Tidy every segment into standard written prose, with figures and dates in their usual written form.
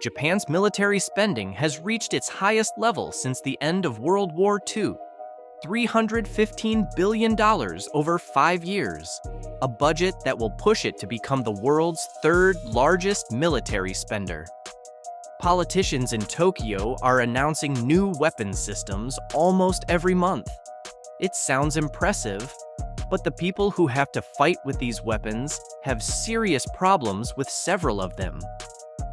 Japan's military spending has reached its highest level since the end of World War II. $315 billion over 5 years, a budget that will push it to become the world's third largest military spender. Politicians in Tokyo are announcing new weapons systems almost every month. It sounds impressive, but the people who have to fight with these weapons have serious problems with several of them.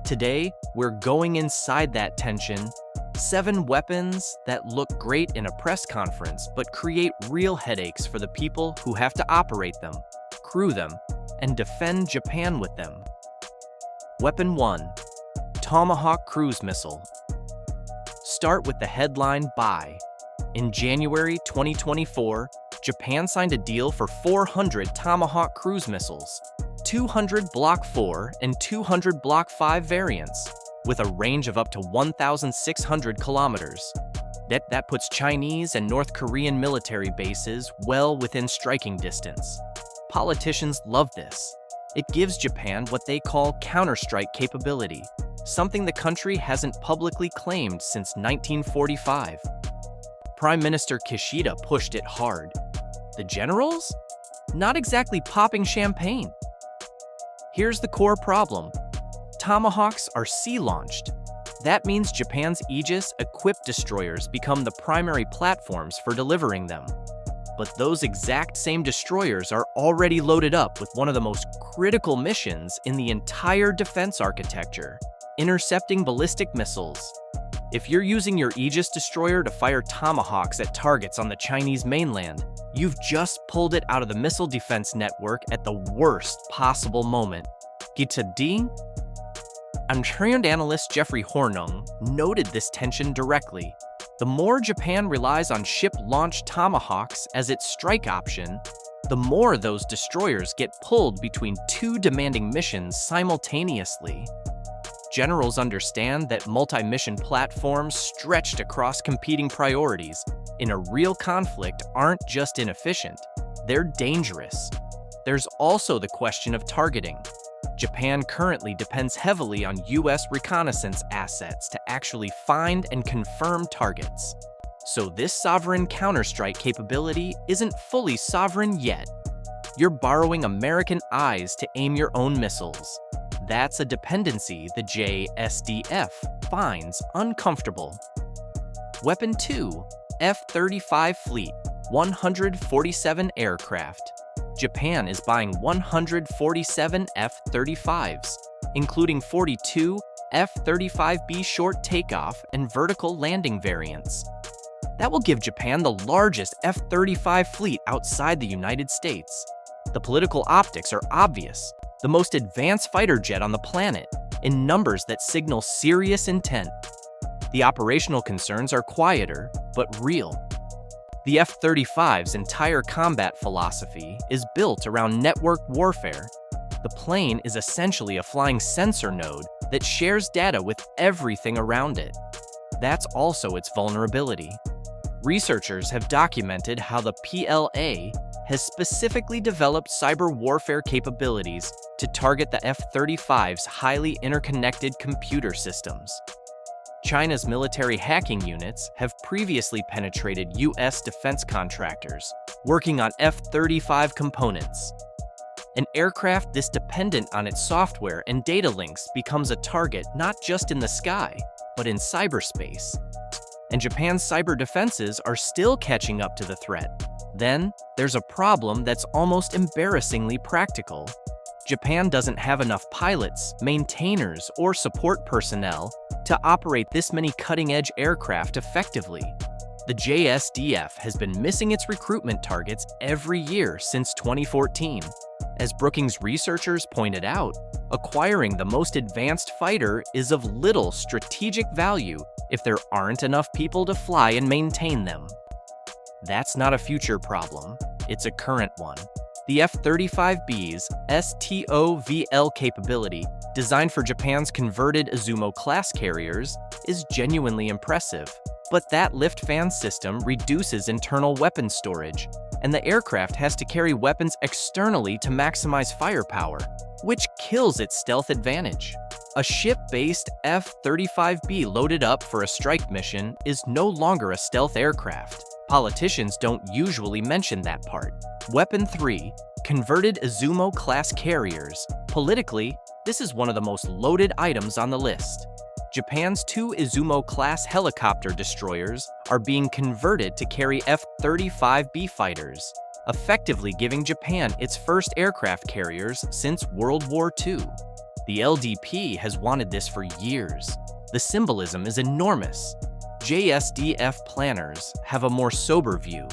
Today, we're going inside that tension. 7 weapons that look great in a press conference but create real headaches for the people who have to operate them, crew them, and defend Japan with them. Weapon 1. Tomahawk Cruise Missile. Start with the headline buy. In January 2024, Japan signed a deal for 400 Tomahawk cruise missiles, 200 Block 4 and 200 Block 5 variants, with a range of up to 1,600 kilometers. That puts Chinese and North Korean military bases well within striking distance. Politicians love this. It gives Japan what they call counterstrike capability, something the country hasn't publicly claimed since 1945. Prime Minister Kishida pushed it hard. The generals? Not exactly popping champagne. Here's the core problem. Tomahawks are sea-launched. That means Japan's Aegis-equipped destroyers become the primary platforms for delivering them. But those exact same destroyers are already loaded up with one of the most critical missions in the entire defense architecture: intercepting ballistic missiles. If you're using your Aegis destroyer to fire Tomahawks at targets on the Chinese mainland, you've just pulled it out of the missile defense network at the worst possible moment. Gitadi? Untrained analyst Jeffrey Hornung noted this tension directly. The more Japan relies on ship-launched Tomahawks as its strike option, the more those destroyers get pulled between 2 demanding missions simultaneously. Generals understand that multi-mission platforms stretched across competing priorities in a real conflict aren't just inefficient, they're dangerous. There's also the question of targeting. Japan currently depends heavily on U.S. reconnaissance assets to actually find and confirm targets. So this sovereign counterstrike capability isn't fully sovereign yet. You're borrowing American eyes to aim your own missiles. That's a dependency the JSDF finds uncomfortable. Weapon 2, F-35 Fleet, 147 aircraft. Japan is buying 147 F-35s, including 42 F-35B short takeoff and vertical landing variants. That will give Japan the largest F-35 fleet outside the United States. The political optics are obvious. The most advanced fighter jet on the planet, in numbers that signal serious intent. The operational concerns are quieter, but real. The F-35's entire combat philosophy is built around networked warfare. The plane is essentially a flying sensor node that shares data with everything around it. That's also its vulnerability. Researchers have documented how the PLA has specifically developed cyber warfare capabilities to target the F-35's highly interconnected computer systems. China's military hacking units have previously penetrated U.S. defense contractors working on F-35 components. An aircraft this dependent on its software and data links becomes a target not just in the sky, but in cyberspace. And Japan's cyber defenses are still catching up to the threat. Then, there's a problem that's almost embarrassingly practical. Japan doesn't have enough pilots, maintainers, or support personnel to operate this many cutting-edge aircraft effectively. The JSDF has been missing its recruitment targets every year since 2014. As Brookings researchers pointed out, acquiring the most advanced fighter is of little strategic value if there aren't enough people to fly and maintain them. That's not a future problem, it's a current one. The F-35B's STOVL capability, designed for Japan's converted Izumo class carriers, is genuinely impressive. But that lift fan system reduces internal weapon storage, and the aircraft has to carry weapons externally to maximize firepower. which kills its stealth advantage. A ship-based F-35B loaded up for a strike mission is no longer a stealth aircraft. Politicians don't usually mention that part. Weapon 3. Converted Izumo-class carriers. Politically, this is one of the most loaded items on the list. Japan's 2 Izumo-class helicopter destroyers are being converted to carry F-35B fighters, effectively giving Japan its first aircraft carriers since World War II. The LDP has wanted this for years. The symbolism is enormous. JSDF planners have a more sober view.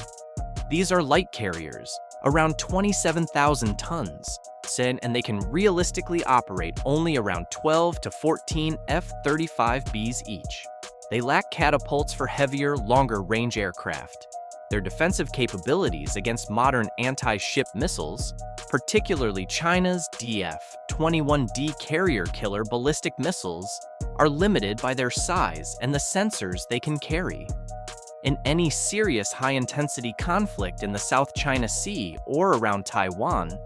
These are light carriers, around 27,000 tons, and they can realistically operate only around 12 to 14 F-35Bs each. They lack catapults for heavier, longer-range aircraft. Their defensive capabilities against modern anti-ship missiles, particularly China's DF-21D carrier-killer ballistic missiles, are limited by their size and the sensors they can carry. In any serious high-intensity conflict in the South China Sea or around Taiwan,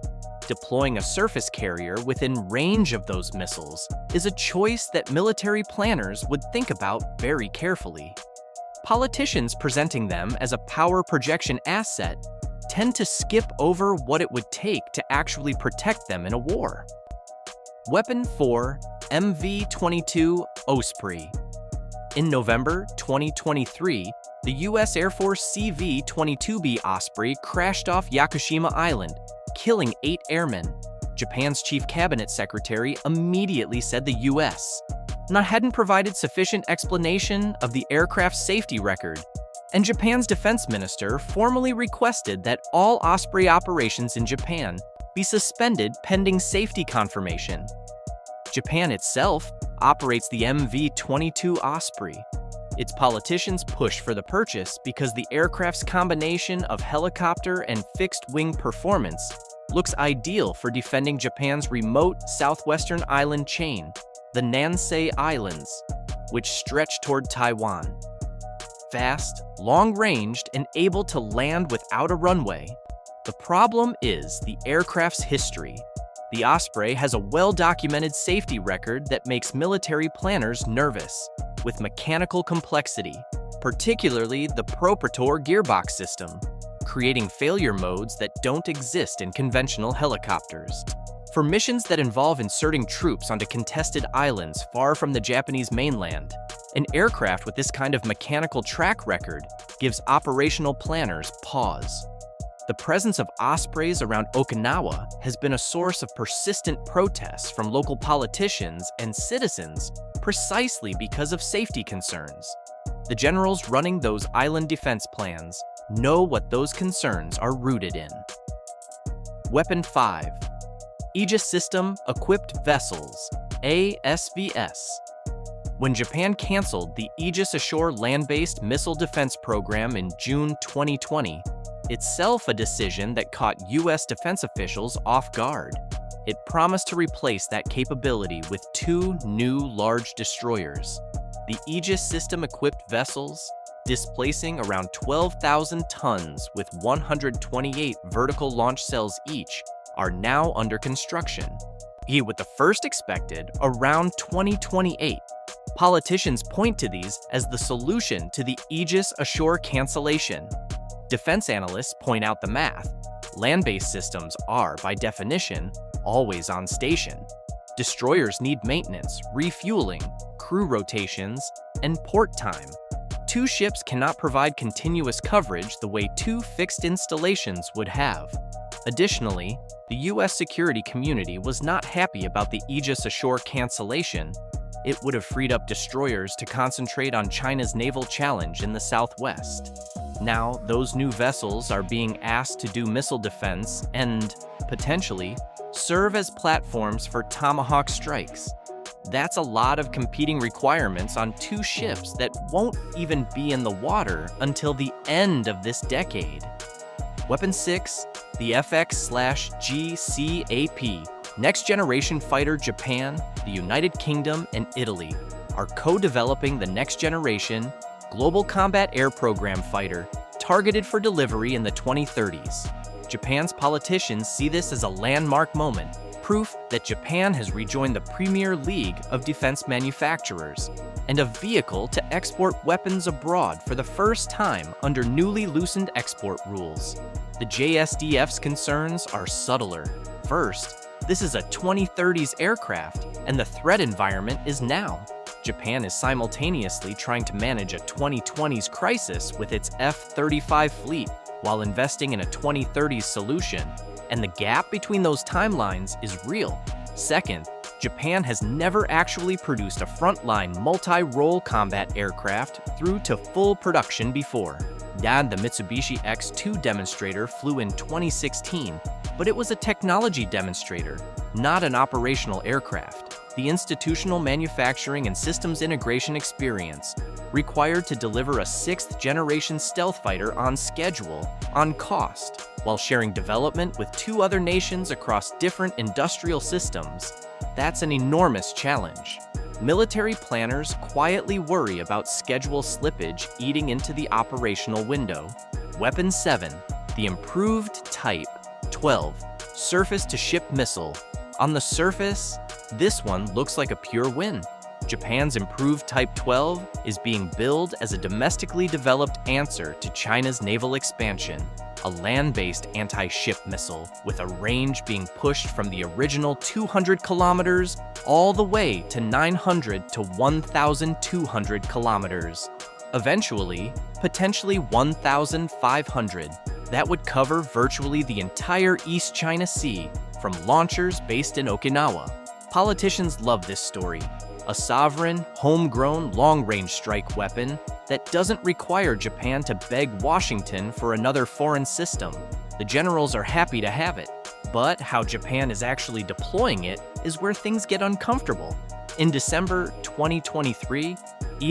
deploying a surface carrier within range of those missiles is a choice that military planners would think about very carefully. Politicians presenting them as a power projection asset tend to skip over what it would take to actually protect them in a war. Weapon 4. MV-22 Osprey. In November 2023, the U.S. Air Force CV-22B Osprey crashed off Yakushima Island, killing 8 airmen. Japan's chief cabinet secretary immediately said the U.S. hadn't provided sufficient explanation of the aircraft's safety record, and Japan's defense minister formally requested that all Osprey operations in Japan be suspended pending safety confirmation. Japan itself operates the MV-22 Osprey. Its politicians push for the purchase because the aircraft's combination of helicopter and fixed-wing performance looks ideal for defending Japan's remote southwestern island chain, the Nansei Islands, which stretch toward Taiwan. Fast, long-ranged, and able to land without a runway. The problem is the aircraft's history. The Osprey has a well-documented safety record that makes military planners nervous, with mechanical complexity, particularly the propetor gearbox system, creating failure modes that don't exist in conventional helicopters. For missions that involve inserting troops onto contested islands far from the Japanese mainland, an aircraft with this kind of mechanical track record gives operational planners pause. The presence of Ospreys around Okinawa has been a source of persistent protests from local politicians and citizens precisely because of safety concerns. The generals running those island defense plans know what those concerns are rooted in. Weapon 5. Aegis System-Equipped Vessels, ASVS. When Japan canceled the Aegis Ashore land-based missile defense program in June 2020, itself a decision that caught U.S. defense officials off guard. It promised to replace that capability with 2 new large destroyers. The Aegis system-equipped vessels, displacing around 12,000 tons with 128 vertical launch cells each, are now under construction, with the first expected around 2028. Politicians point to these as the solution to the Aegis Ashore cancellation. Defense analysts point out the math. Land-based systems are, by definition, always on station. Destroyers need maintenance, refueling, crew rotations, and port time. 2 ships cannot provide continuous coverage the way 2 fixed installations would have. Additionally, the U.S. security community was not happy about the Aegis Ashore cancellation. It would have freed up destroyers to concentrate on China's naval challenge in the southwest. Now, those new vessels are being asked to do missile defense and, potentially, serve as platforms for Tomahawk strikes. That's a lot of competing requirements on 2 ships that won't even be in the water until the end of this decade. Weapon 6, the FX/GCAP. Next generation fighter Japan, the United Kingdom, and Italy are co-developing the next generation Global Combat Air Program fighter targeted for delivery in the 2030s. Japan's politicians see this as a landmark moment, proof that Japan has rejoined the premier league of defense manufacturers, and a vehicle to export weapons abroad for the first time under newly loosened export rules. The JSDF's concerns are subtler. First, this is a 2030s aircraft, and the threat environment is now. Japan is simultaneously trying to manage a 2020s crisis with its F-35 fleet while investing in a 2030s solution, and the gap between those timelines is real. Second, Japan has never actually produced a frontline multi-role combat aircraft through to full production before. The Mitsubishi X2 demonstrator flew in 2016, but it was a technology demonstrator, not an operational aircraft. The institutional manufacturing and systems integration experience required to deliver a sixth-generation stealth fighter on schedule, on cost, while sharing development with two other nations across different industrial systems. That's an enormous challenge. Military planners quietly worry about schedule slippage eating into the operational window. Weapon 7, the improved Type 12 surface-to-ship missile. On the surface, this one looks like a pure win. Japan's improved Type 12 is being billed as a domestically developed answer to China's naval expansion, a land-based anti-ship missile with a range being pushed from the original 200 kilometers all the way to 900 to 1,200 kilometers. Eventually, potentially 1,500. That would cover virtually the entire East China Sea from launchers based in Okinawa. Politicians love this story. A sovereign, homegrown, long-range strike weapon that doesn't require Japan to beg Washington for another foreign system. The generals are happy to have it, but how Japan is actually deploying it is where things get uncomfortable. In December 2023,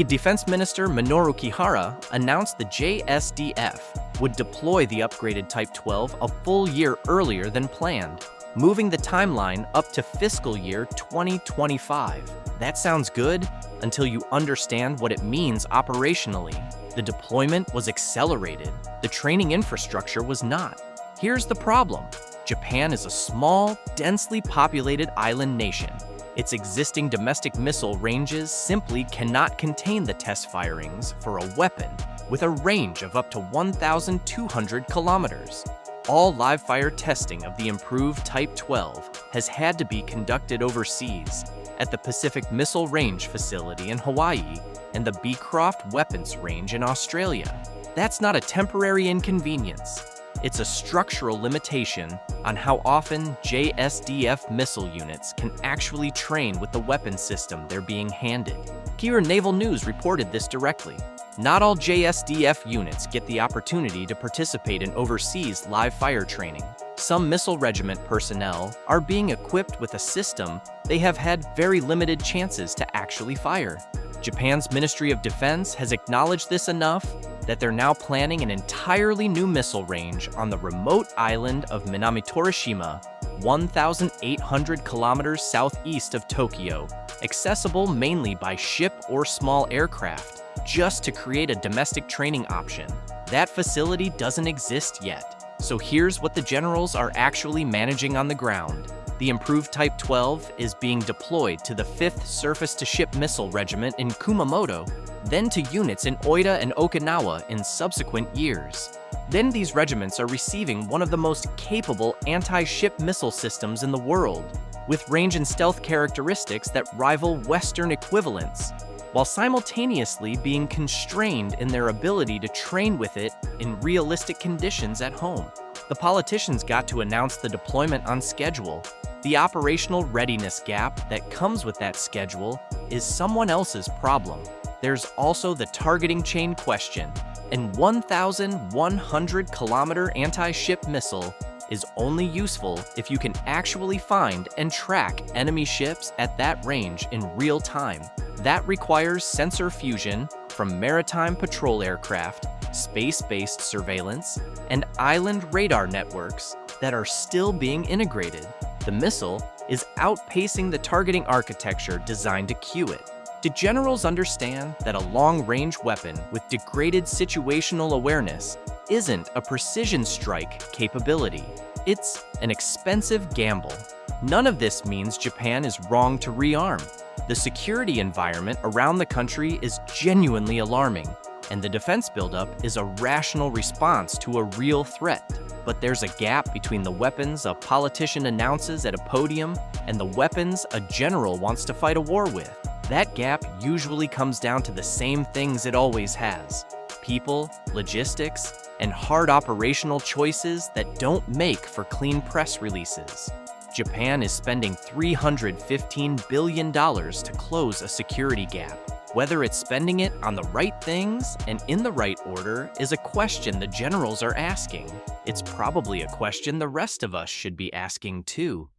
Defense Minister Minoru Kihara announced the JSDF would deploy the upgraded Type 12 a full year earlier than planned, moving the timeline up to fiscal year 2025. That sounds good until you understand what it means operationally. The deployment was accelerated. The training infrastructure was not. Here's the problem. Japan is a small, densely populated island nation. Its existing domestic missile ranges simply cannot contain the test firings for a weapon with a range of up to 1,200 kilometers. All live-fire testing of the improved Type 12 has had to be conducted overseas at the Pacific Missile Range facility in Hawaii and the Beecroft Weapons Range in Australia. That's not a temporary inconvenience. It's a structural limitation on how often JSDF missile units can actually train with the weapon system they're being handed. Kyoto Naval News reported this directly. Not all JSDF units get the opportunity to participate in overseas live-fire training. Some missile regiment personnel are being equipped with a system they have had very limited chances to actually fire. Japan's Ministry of Defense has acknowledged this enough that they're now planning an entirely new missile range on the remote island of Minamitorishima, 1,800 kilometers southeast of Tokyo, accessible mainly by ship or small aircraft, just to create a domestic training option. That facility doesn't exist yet. So here's what the generals are actually managing on the ground. The improved Type 12 is being deployed to the 5th Surface-to-Ship Missile Regiment in Kumamoto, then to units in Oita and Okinawa in subsequent years. Then these regiments are receiving one of the most capable anti-ship missile systems in the world, with range and stealth characteristics that rival Western equivalents, while simultaneously being constrained in their ability to train with it in realistic conditions at home. The politicians got to announce the deployment on schedule. The operational readiness gap that comes with that schedule is someone else's problem. There's also the targeting chain question. An 1,100-kilometer anti-ship missile is only useful if you can actually find and track enemy ships at that range in real time. That requires sensor fusion from maritime patrol aircraft, space-based surveillance, and island radar networks that are still being integrated. The missile is outpacing the targeting architecture designed to cue it. Do generals understand that a long-range weapon with degraded situational awareness isn't a precision strike capability? It's an expensive gamble. None of this means Japan is wrong to rearm. The security environment around the country is genuinely alarming, and the defense buildup is a rational response to a real threat. But there's a gap between the weapons a politician announces at a podium and the weapons a general wants to fight a war with. That gap usually comes down to the same things it always has: people, logistics, and hard operational choices that don't make for clean press releases. Japan is spending $315 billion to close a security gap. Whether it's spending it on the right things and in the right order is a question the generals are asking. It's probably a question the rest of us should be asking too.